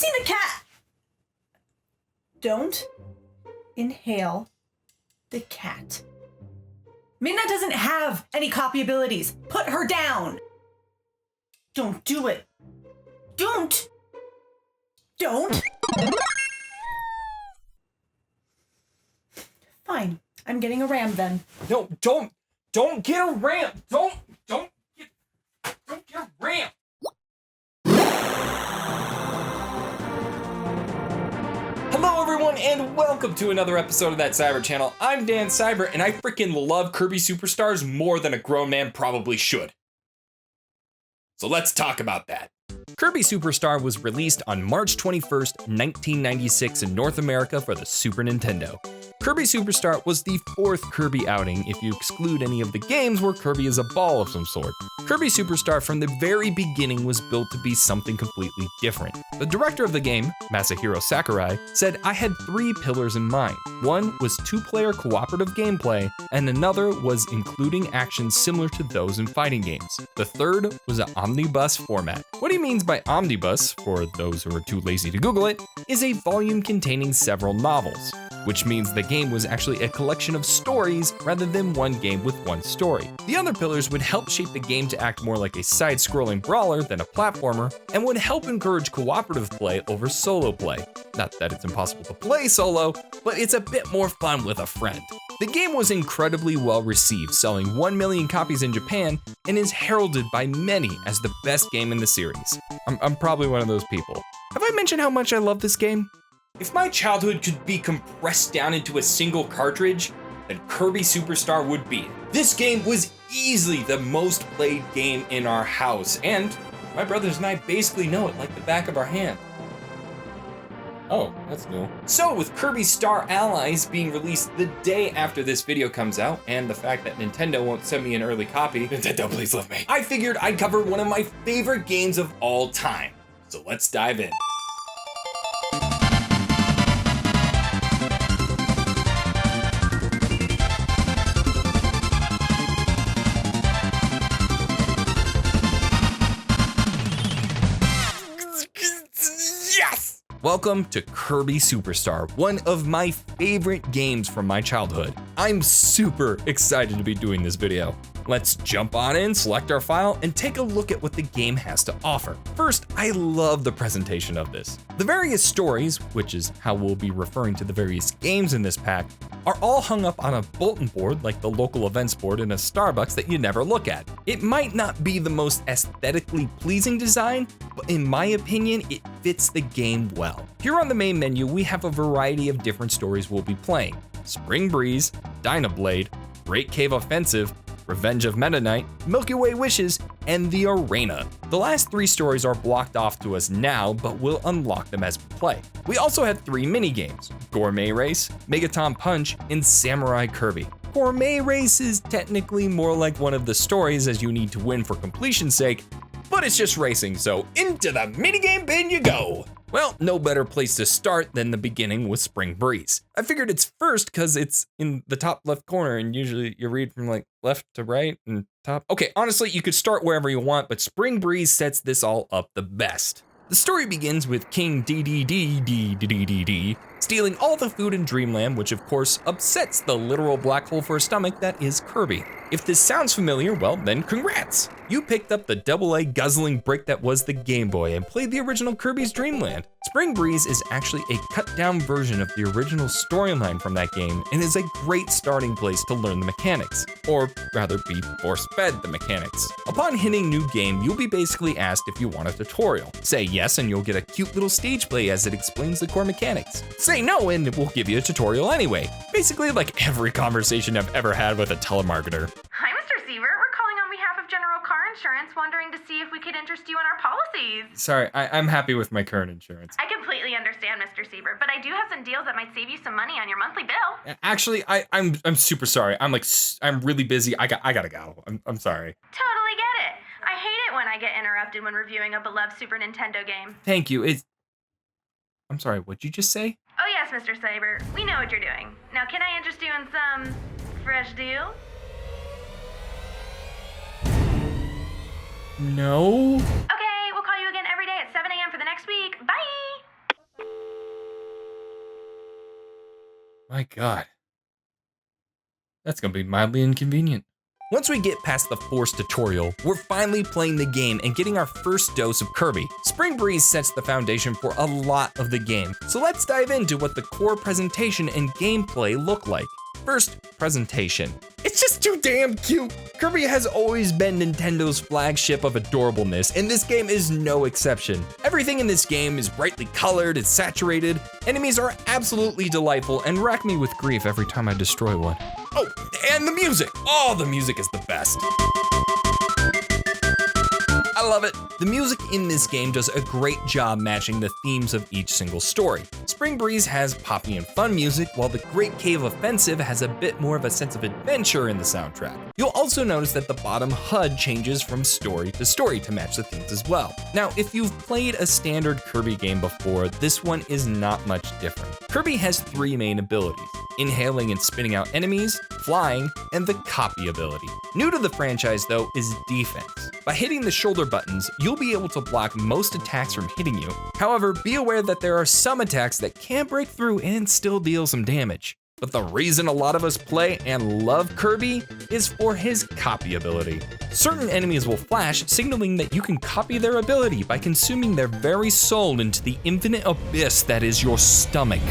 seen the cat? Don't inhale the cat. Midna doesn't have any copy abilities. Put her down. Don't do it. Don't. Fine. I'm getting a ram then. No, don't get a ram. Don't get a ram. Hello everyone and welcome to another episode of that Cybert channel. I'm Dan Cybert and I freaking love Kirby Super Stars more than a grown man probably should. So let's talk about that. Kirby Super Star was released on March 21st, 1996 in North America for the Super Nintendo. Kirby Super Star was the fourth Kirby outing if you exclude any of the games where Kirby is a ball of some sort. Kirby Super Star from the very beginning was built to be something completely different. The director of the game, Masahiro Sakurai, said, "I had three pillars in mind. One was two-player cooperative gameplay, and another was including actions similar to those in fighting games. The third was an omnibus format." What he means by omnibus, for those who are too lazy to Google it, is a volume containing several novels, which means the game was actually a collection of stories rather than one game with one story. The other pillars would help shape the game to act more like a side-scrolling brawler than a platformer, and would help encourage cooperative play over solo play. Not that it's impossible to play solo, but it's a bit more fun with a friend. The game was incredibly well received, selling 1 million copies in Japan, and is heralded by many as the best game in the series. I'm probably one of those people. Have I mentioned how much I love this game? If my childhood could be compressed down into a single cartridge, then Kirby Super Star would be it. This game was easily the most played game in our house, and my brothers and I basically know it like the back of our hand. Oh, that's new. So with Kirby Star Allies being released the day after this video comes out, and the fact that Nintendo won't send me an early copy, Nintendo please love me, I figured I'd cover one of my favorite games of all time. So let's dive in. Welcome to Kirby Super Star, one of my favorite games from my childhood. I'm super excited to be doing this video. Let's jump on in, select our file, and take a look at what the game has to offer. First, I love the presentation of this. The various stories, which is how we'll be referring to the various games in this pack, are all hung up on a bulletin board like the local events board in a Starbucks that you never look at. It might not be the most aesthetically pleasing design, but in my opinion, it fits the game well. Here on the main menu, we have a variety of different stories we'll be playing: Spring Breeze, Dynablade, Great Cave Offensive, Revenge of Meta Knight, Milky Way Wishes, and The Arena. The last three stories are blocked off to us now, but we'll unlock them as we play. We also have three mini-games: Gourmet Race, Megaton Punch, and Samurai Kirby. Gourmet Race is technically more like one of the stories, as you need to win for completion's sake, but it's just racing, so into the minigame bin you go! Well, no better place to start than the beginning with Spring Breeze. I figured it's first because it's in the top left corner, and usually you read from like left to right and top. Okay, honestly, you could start wherever you want, but Spring Breeze sets this all up the best. The story begins with King DDD stealing all the food in Dreamland, which of course upsets the literal black hole for a stomach that is Kirby. If this sounds familiar, well then congrats! You picked up the AA guzzling brick that was the Game Boy and played the original Kirby's Dream Land. Spring Breeze is actually a cut down version of the original storyline from that game and is a great starting place to learn the mechanics, or rather be force-fed the mechanics. Upon hitting new game, you'll be basically asked if you want a tutorial. Say yes and you'll get a cute little stage play as it explains the core mechanics. Say no and it will give you a tutorial anyway. Basically like every conversation I've ever had with a telemarketer. Hi, Mr. Siebert. We're calling on behalf of General Car Insurance, wondering to see if we could interest you in our policies. Sorry, I'm happy with my current insurance. I completely understand, Mr. Siebert, but I do have some deals that might save you some money on your monthly bill. Actually, I'm super sorry. I'm really busy. I gotta go. I'm sorry. Totally get it. I hate it when I get interrupted when reviewing a beloved Super Nintendo game. Thank you. I'm sorry, what'd you just say? Oh yes, Mr. Cybert. We know what you're doing. Now, can I interest you in some fresh deals? No. Okay, we'll call you again every day at 7 a.m. for the next week. Bye! My God. That's gonna be mildly inconvenient. Once we get past the forced tutorial, we're finally playing the game and getting our first dose of Kirby. Spring Breeze sets the foundation for a lot of the game, so let's dive into what the core presentation and gameplay look like. First, presentation. It's just too damn cute. Kirby has always been Nintendo's flagship of adorableness, and this game is no exception. Everything in this game is brightly colored, it's saturated, enemies are absolutely delightful and rack me with grief every time I destroy one. Oh, and the music. Oh, the music is the best. I love it. The music in this game does a great job matching the themes of each single story. Spring Breeze has poppy and fun music, while the Great Cave Offensive has a bit more of a sense of adventure in the soundtrack. You'll also notice that the bottom HUD changes from story to match the themes as well. Now, if you've played a standard Kirby game before, this one is not much different. Kirby has 3 main abilities: inhaling and spitting out enemies, flying, and the copy ability. New to the franchise though is defense. By hitting the shoulder buttons, you'll be able to block most attacks from hitting you. However, be aware that there are some attacks that can break through and still deal some damage. But the reason a lot of us play and love Kirby is for his copy ability. Certain enemies will flash, signaling that you can copy their ability by consuming their very soul into the infinite abyss that is your stomach,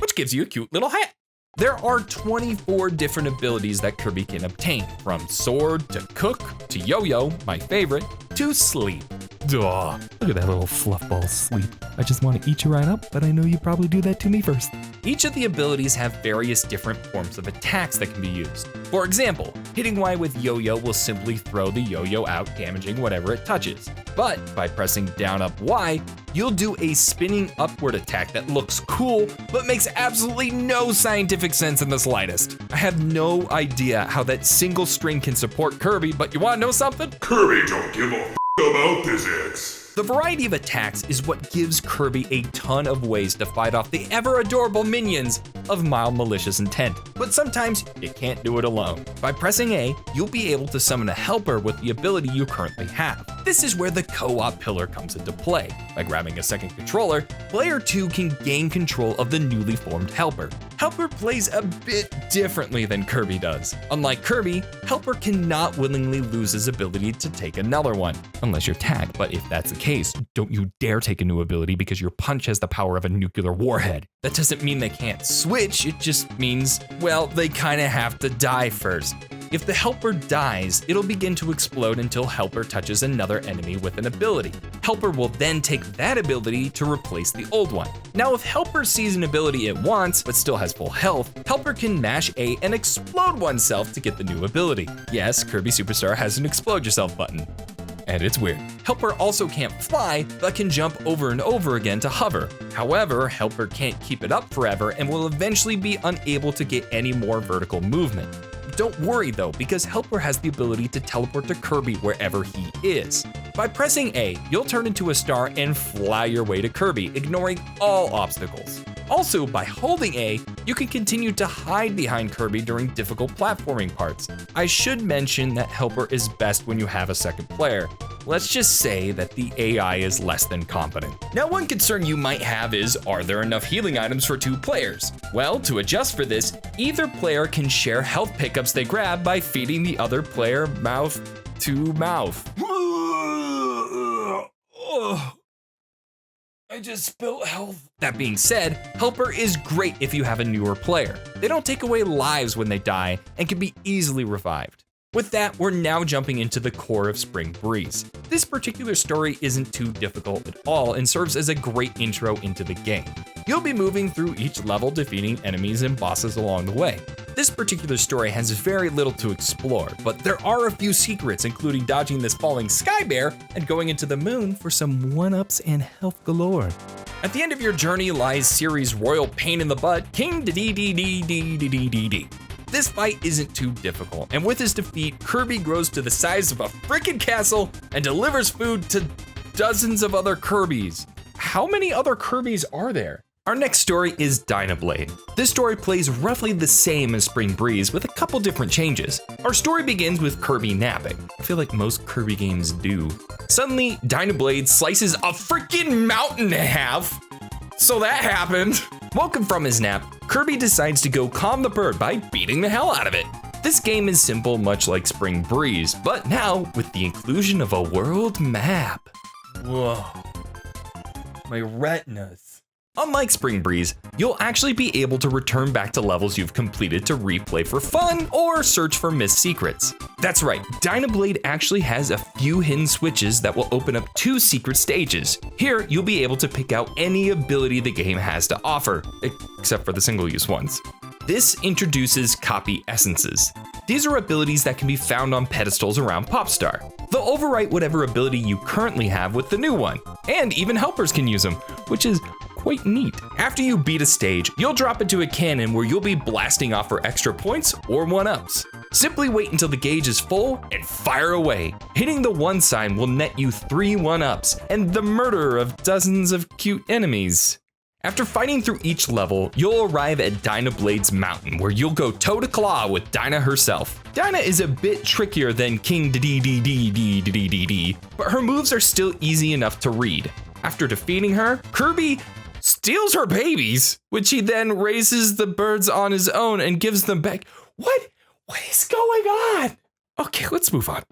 which gives you a cute little hat. There are 24 different abilities that Kirby can obtain, from sword to cook to yo-yo, my favorite, to sleep. Duh. Look at that little fluffball sleep. I just want to eat you right up, but I know you probably do that to me first. Each of the abilities have various different forms of attacks that can be used. For example, hitting Y with yo-yo will simply throw the yo-yo out, damaging whatever it touches. But by pressing down up Y, you'll do a spinning upward attack that looks cool, but makes absolutely no scientific sense in the slightest. I have no idea how that single string can support Kirby, but you wanna know something? Kirby don't give a about physics. The variety of attacks is what gives Kirby a ton of ways to fight off the ever adorable minions of mild malicious intent. But sometimes you can't do it alone. By pressing A, you'll be able to summon a helper with the ability you currently have. This is where the co-op pillar comes into play. By grabbing a second controller, player 2 can gain control of the newly formed helper. Helper plays a bit differently than Kirby does. Unlike Kirby, Helper cannot willingly lose his ability to take another one, unless you're tagged, but if that's the case, don't you dare take a new ability because your punch has the power of a nuclear warhead. That doesn't mean they can't switch, it just means, well, they kinda have to die first. If the Helper dies, it'll begin to explode until Helper touches another enemy with an ability. Helper will then take that ability to replace the old one. Now, if Helper sees an ability it wants, but still has full health, Helper can mash A and explode oneself to get the new ability. Yes, Kirby Super Star has an explode yourself button. And it's weird. Helper also can't fly, but can jump over and over again to hover. However, Helper can't keep it up forever and will eventually be unable to get any more vertical movement. Don't worry though, because Helper has the ability to teleport to Kirby wherever he is. By pressing A, you'll turn into a star and fly your way to Kirby, ignoring all obstacles. Also, by holding A, you can continue to hide behind Kirby during difficult platforming parts. I should mention that Helper is best when you have a second player. Let's just say that the AI is less than competent. Now, one concern you might have is, are there enough healing items for 2 players? Well, to adjust for this, either player can share health pickups they grab by feeding the other player mouth to mouth. I just spilled health. That being said, Helper is great if you have a newer player. They don't take away lives when they die and can be easily revived. With that, we're now jumping into the core of Spring Breeze. This particular story isn't too difficult at all and serves as a great intro into the game. You'll be moving through each level, defeating enemies and bosses along the way. This particular story has very little to explore, but there are a few secrets, including dodging this falling sky bear and going into the moon for some one-ups and health galore. At the end of your journey lies Ceres' royal pain in the butt, King D. This fight isn't too difficult, and with his defeat, Kirby grows to the size of a freaking castle and delivers food to dozens of other Kirbys. How many other Kirbys are there? Our next story is Dynablade. This story plays roughly the same as Spring Breeze with a couple different changes. Our story begins with Kirby napping. I feel like most Kirby games do. Suddenly, Dynablade slices a freaking mountain in half. So that happened. Woken from his nap, Kirby decides to go calm the bird by beating the hell out of it. This game is simple, much like Spring Breeze, but now with the inclusion of a world map. Whoa, my retinas. Unlike Spring Breeze, you'll actually be able to return back to levels you've completed to replay for fun or search for missed secrets. That's right, Dynablade actually has a few hidden switches that will open up 2 secret stages. Here, you'll be able to pick out any ability the game has to offer, except for the single-use ones. This introduces copy essences. These are abilities that can be found on pedestals around Popstar. They'll overwrite whatever ability you currently have with the new one, and even helpers can use them, which is quite neat. After you beat a stage, you'll drop into a cannon where you'll be blasting off for extra points or 1-ups. Simply wait until the gauge is full and fire away. Hitting the 1 sign will net you 3 1-ups and the murder of dozens of cute enemies. After fighting through each level, you'll arrive at Dynablade's mountain, where you'll go toe to claw with Dyna herself. Dyna is a bit trickier than King Dedede, but her moves are still easy enough to read. After defeating her, Kirby steals her babies, which he then raises the birds on his own and gives them back. What is going on? Okay, let's move on.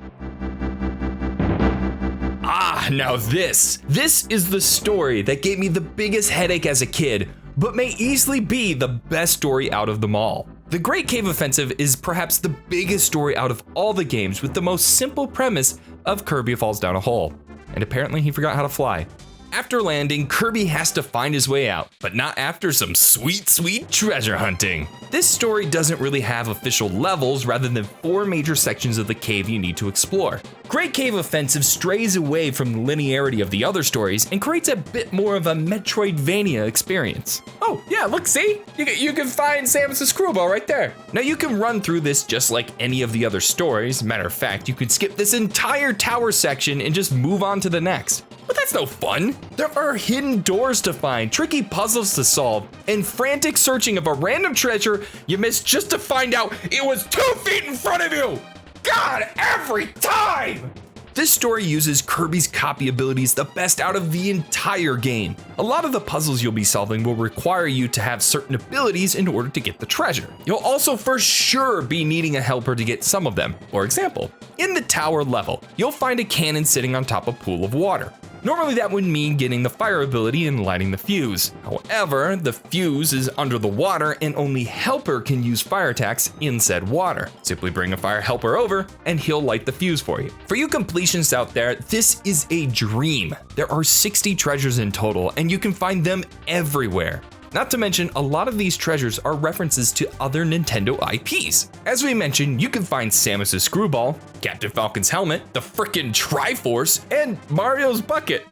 Now this is the story that gave me the biggest headache as a kid, but may easily be the best story out of them all. The Great Cave Offensive is perhaps the biggest story out of all the games, with the most simple premise of Kirby falls down a hole. And apparently he forgot how to fly. After landing, Kirby has to find his way out, but not after some sweet, sweet treasure hunting. This story doesn't really have official levels rather than 4 major sections of the cave you need to explore. Great Cave Offensive strays away from the linearity of the other stories and creates a bit more of a Metroidvania experience. Oh yeah, look, see? You can find Samus's screwball right there. Now you can run through this just like any of the other stories. Matter of fact, you could skip this entire tower section and just move on to the next. But that's no fun. There are hidden doors to find, tricky puzzles to solve, and frantic searching of a random treasure you missed just to find out it was 2 feet in front of you. God, every time! This story uses Kirby's copy abilities the best out of the entire game. A lot of the puzzles you'll be solving will require you to have certain abilities in order to get the treasure. You'll also for sure be needing a helper to get some of them. For example, in the tower level, you'll find a cannon sitting on top of a pool of water. Normally that would mean getting the fire ability and lighting the fuse. However, the fuse is under the water and only Helper can use fire attacks in said water. Simply bring a fire helper over and he'll light the fuse for you. For you completionists out there, this is a dream. There are 60 treasures in total and you can find them everywhere. Not to mention, a lot of these treasures are references to other Nintendo IPs. As we mentioned, you can find Samus's screwball, Captain Falcon's helmet, the frickin' Triforce, and Mario's bucket.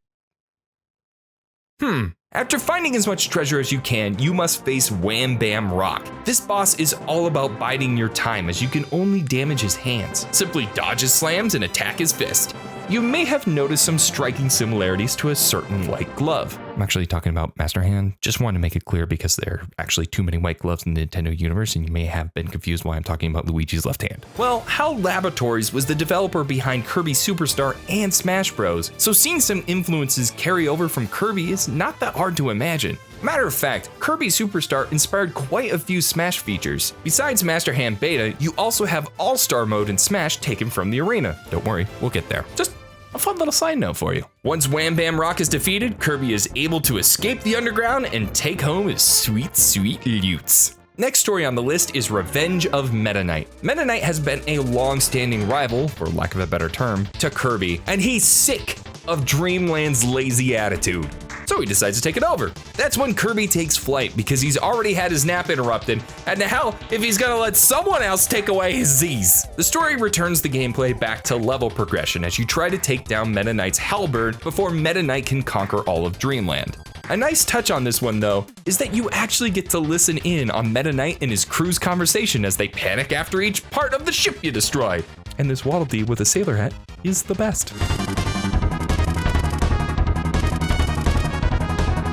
After finding as much treasure as you can, you must face Wham Bam Rock. This boss is all about biding your time, as you can only damage his hands. Simply dodge his slams and attack his fist. You may have noticed some striking similarities to a certain white glove. I'm actually talking about Master Hand. Just wanted to make it clear because there are actually too many white gloves in the Nintendo universe and you may have been confused why I'm talking about Luigi's left hand. Well, HAL Laboratories was the developer behind Kirby Super Star and Smash Bros. So seeing some influences carry over from Kirby is not that hard to imagine. Matter of fact, Kirby Super Star inspired quite a few Smash features. Besides Master Hand Beta, you also have All-Star mode in Smash taken from the arena. Don't worry, we'll get there. Just a fun little side note for you. Once Wham Bam Rock is defeated, Kirby is able to escape the underground and take home his sweet, sweet loots. Next story on the list is Revenge of Meta Knight. Meta Knight has been a long-standing rival, for lack of a better term, to Kirby, and he's sick of Dreamland's lazy attitude. So he decides to take it over. That's when Kirby takes flight because he's already had his nap interrupted, and to hell if he's gonna let someone else take away his Z's. The story returns the gameplay back to level progression as you try to take down Meta Knight's halberd before Meta Knight can conquer all of Dreamland. A nice touch on this one though, is that you actually get to listen in on Meta Knight and his crew's conversation as they panic after each part of the ship you destroy. And this Waddle Dee with a sailor hat is the best.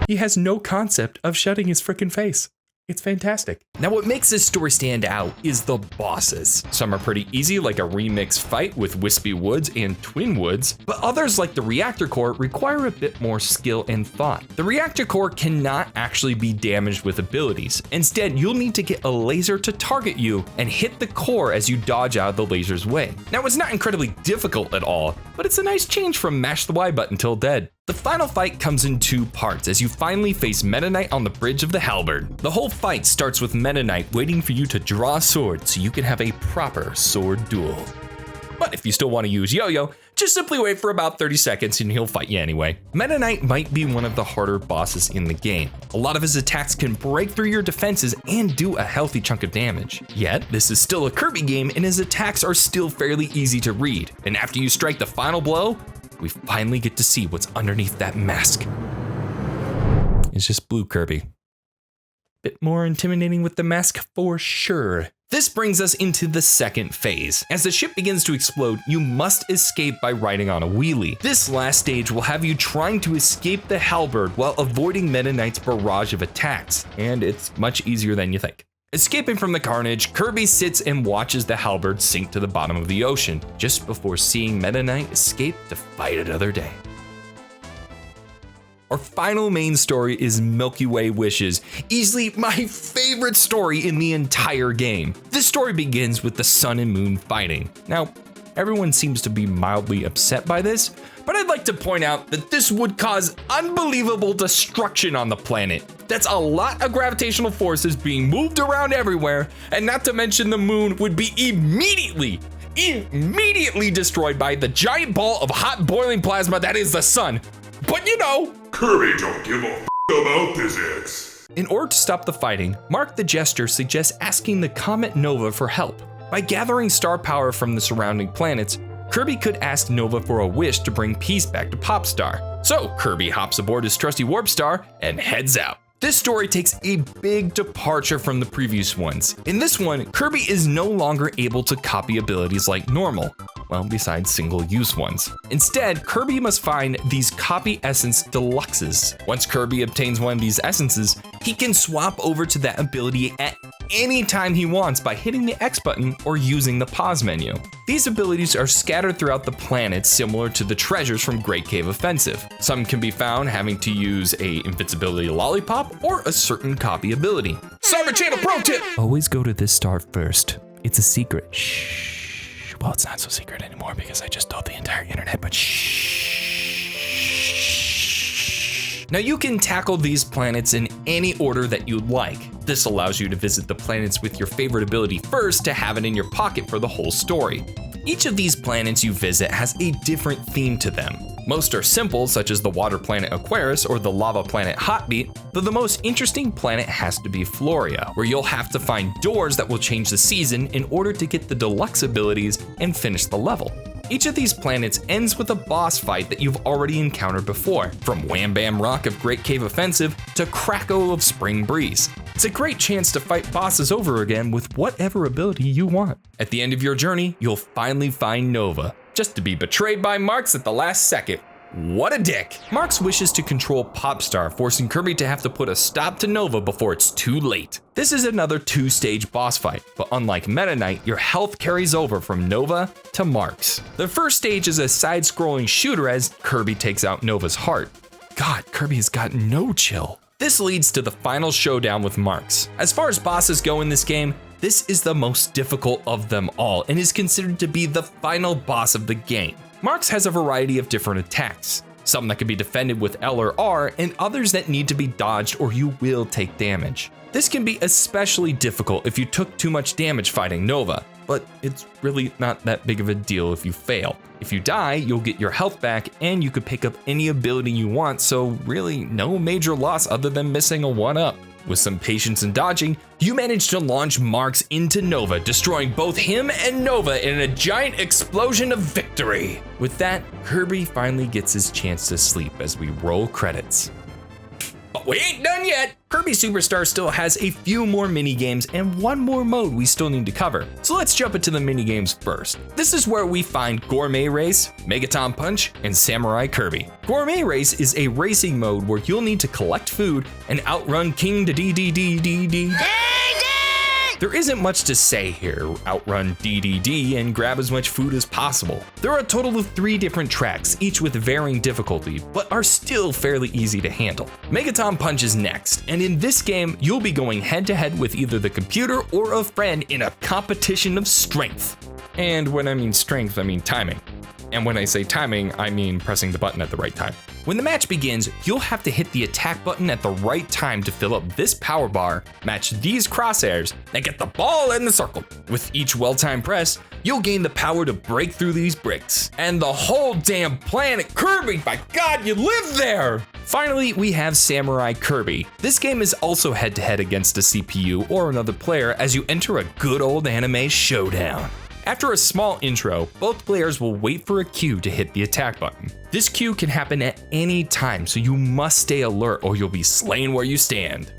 He has no concept of shutting his frickin' face. It's fantastic. Now what makes this story stand out is the bosses. Some are pretty easy, like a remix fight with Wispy Woods and Twin Woods, but others like the Reactor Core require a bit more skill and thought. The Reactor Core cannot actually be damaged with abilities. Instead, you'll need to get a laser to target you and hit the core as you dodge out of the laser's way. Now it's not incredibly difficult at all, but it's a nice change from mash the Y button till dead. The final fight comes in 2 parts as you finally face Meta Knight on the bridge of the halberd. The whole fight starts with Meta Knight waiting for you to draw a sword so you can have a proper sword duel. But if you still want to use Yo-Yo, just simply wait for about 30 seconds and he'll fight you anyway. Meta Knight might be one of the harder bosses in the game. A lot of his attacks can break through your defenses and do a healthy chunk of damage. Yet, this is still a Kirby game and his attacks are still fairly easy to read. And after you strike the final blow, we finally get to see what's underneath that mask. It's just blue Kirby. Bit more intimidating with the mask for sure. This brings us into the second phase. As the ship begins to explode, you must escape by riding on a wheelie. This last stage will have you trying to escape the halberd while avoiding Meta Knight's barrage of attacks, and it's much easier than you think. Escaping from the carnage, Kirby sits and watches the halberd sink to the bottom of the ocean, just before seeing Meta Knight escape to fight another day. Our final main story is Milky Way Wishes, easily my favorite story in the entire game. This story begins with the sun and moon fighting. Now, everyone seems to be mildly upset by this, but I'd like to point out that this would cause unbelievable destruction on the planet. That's a lot of gravitational forces being moved around everywhere, and not to mention the moon would be immediately destroyed by the giant ball of hot boiling plasma that is the sun. But you know, Kirby don't give a about physics. In order to stop the fighting, Mark the Jester suggests asking the comet Nova for help. By gathering star power from the surrounding planets, Kirby could ask Nova for a wish to bring peace back to Popstar. So Kirby hops aboard his trusty Warp Star and heads out. This story takes a big departure from the previous ones. In this one, Kirby is no longer able to copy abilities like normal. Well, besides single-use ones. Instead, Kirby must find these Copy Essence Deluxes. Once Kirby obtains one of these essences, he can swap over to that ability at any time he wants by hitting the X button or using the pause menu. These abilities are scattered throughout the planet, similar to the treasures from Great Cave Offensive. Some can be found having to use a invincibility lollipop or a certain copy ability. Cybert Channel Pro Tip! Always go to this star first. It's a secret. Shh. Well, it's not so secret anymore because I just told the entire internet, but shh. Now you can tackle these planets in any order that you'd like. This allows you to visit the planets with your favorite ability first to have it in your pocket for the whole story. Each of these planets you visit has a different theme to them. Most are simple, such as the water planet Aquarius or the lava planet Hotbeat, though the most interesting planet has to be Floria, where you'll have to find doors that will change the season in order to get the deluxe abilities and finish the level. Each of these planets ends with a boss fight that you've already encountered before, from Wham Bam Rock of Great Cave Offensive to Kracko of Spring Breeze. It's a great chance to fight bosses over again with whatever ability you want. At the end of your journey, you'll finally find Nova, just to be betrayed by Marx at the last second. What a dick! Marx wishes to control Popstar, forcing Kirby to have to put a stop to Nova before it's too late. This is another 2-stage boss fight, but unlike Meta Knight, your health carries over from Nova to Marx. The first stage is a side-scrolling shooter as Kirby takes out Nova's heart. God, Kirby has got no chill. This leads to the final showdown with Marx. As far as bosses go in this game, this is the most difficult of them all and is considered to be the final boss of the game. Marx has a variety of different attacks, some that can be defended with L or R and others that need to be dodged or you will take damage. This can be especially difficult if you took too much damage fighting Nova, but it's really not that big of a deal if you fail. If you die, you'll get your health back and you could pick up any ability you want, so really no major loss other than missing a 1-up. With some patience and dodging, you manage to launch Marx into Nova, destroying both him and Nova in a giant explosion of victory. With that, Kirby finally gets his chance to sleep as we roll credits. But we ain't done yet. Kirby Super Star still has a few more mini-games and one more mode we still need to cover. So let's jump into the mini-games first. This is where we find Gourmet Race, Megaton Punch, and Samurai Kirby. Gourmet Race is a racing mode where you'll need to collect food and outrun King DDD. There isn't much to say here. Outrun DDD and grab as much food as possible. There are a total of 3 different tracks, each with varying difficulty, but are still fairly easy to handle. Megaton Punch is next, and in this game, you'll be going head to head with either the computer or a friend in a competition of strength. And when I mean strength, I mean timing. And when I say timing, I mean pressing the button at the right time. When the match begins, you'll have to hit the attack button at the right time to fill up this power bar, match these crosshairs, and get the ball in the circle. With each well-timed press, you'll gain the power to break through these bricks. And the whole damn planet Kirby, by God, you live there! Finally, we have Samurai Kirby. This game is also head-to-head against a CPU or another player as you enter a good old anime showdown. After a small intro, both players will wait for a cue to hit the attack button. This cue can happen at any time, so you must stay alert or you'll be slain where you stand.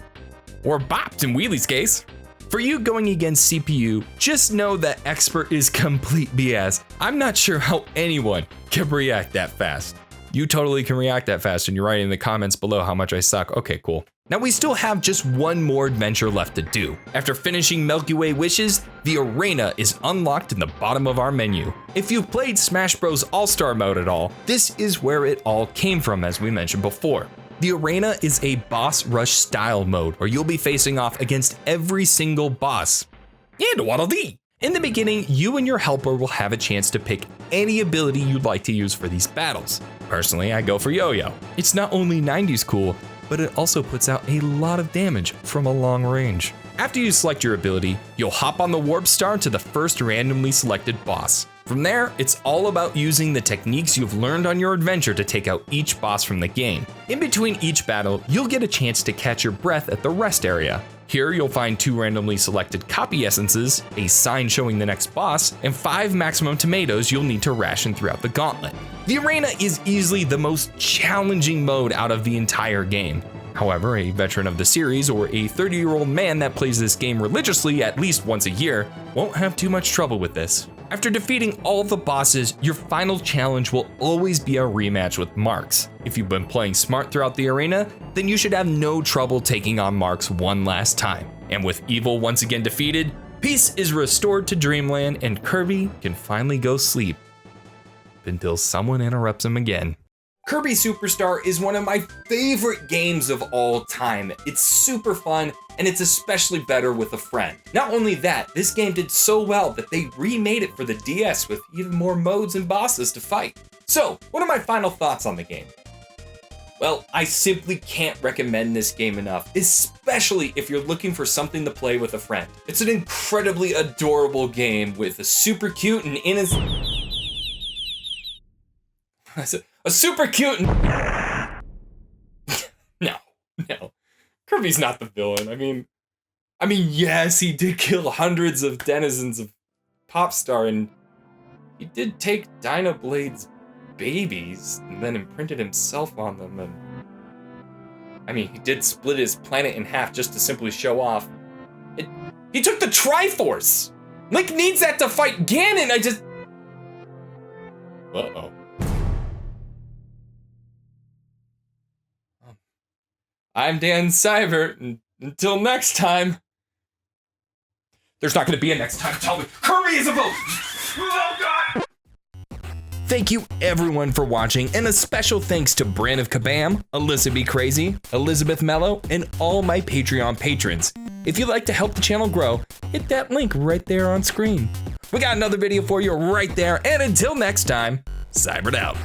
Or bopped in Wheelie's case. For you going against CPU, just know that Expert is complete BS. I'm not sure how anyone can react that fast. You totally can react that fast, and you're writing in the comments below how much I suck. Okay, cool. Now we still have just one more adventure left to do. After finishing Milky Way Wishes, the arena is unlocked in the bottom of our menu. If you've played Smash Bros. All-Star mode at all, this is where it all came from, as we mentioned before. The arena is a boss rush style mode where you'll be facing off against every single boss. And Waddle Dee! In the beginning, you and your helper will have a chance to pick any ability you'd like to use for these battles. Personally, I go for Yo-Yo. It's not only 90s cool, but it also puts out a lot of damage from a long range. After you select your ability, you'll hop on the Warp Star to the first randomly selected boss. From there, it's all about using the techniques you've learned on your adventure to take out each boss from the game. In between each battle, you'll get a chance to catch your breath at the rest area. Here you'll find 2 randomly selected copy essences, a sign showing the next boss, and 5 maximum tomatoes you'll need to ration throughout the gauntlet. The arena is easily the most challenging mode out of the entire game. However, a veteran of the series or a 30-year-old man that plays this game religiously at least once a year won't have too much trouble with this. After defeating all the bosses, your final challenge will always be a rematch with Marks. If you've been playing smart throughout the arena, then you should have no trouble taking on Marks one last time. And with evil once again defeated, peace is restored to Dreamland and Kirby can finally go sleep. Until someone interrupts him again. Kirby Super Star is one of my favorite games of all time. It's super fun, and it's especially better with a friend. Not only that, this game did so well that they remade it for the DS with even more modes and bosses to fight. So, what are my final thoughts on the game? Well, I simply can't recommend this game enough, especially if you're looking for something to play with a friend. It's an incredibly adorable game with a super cute and innocent... A super cute and... No. Kirby's not the villain. I mean, yes, he did kill hundreds of denizens of Popstar, and he did take Dynablade's babies and then imprinted himself on them, and... he did split his planet in half just to simply show off. He took the Triforce! Link needs that to fight Ganon, Uh-oh. I'm Dan Cybert, and until next time... There's not gonna be a next time, tell me. Kirby is a vote! Oh God! Thank you everyone for watching, and a special thanks to Bran of Kabam, Alyssa Be Crazy, Elizabeth Mello, and all my Patreon patrons. If you'd like to help the channel grow, hit that link right there on screen. We got another video for you right there, and until next time, Cybert out.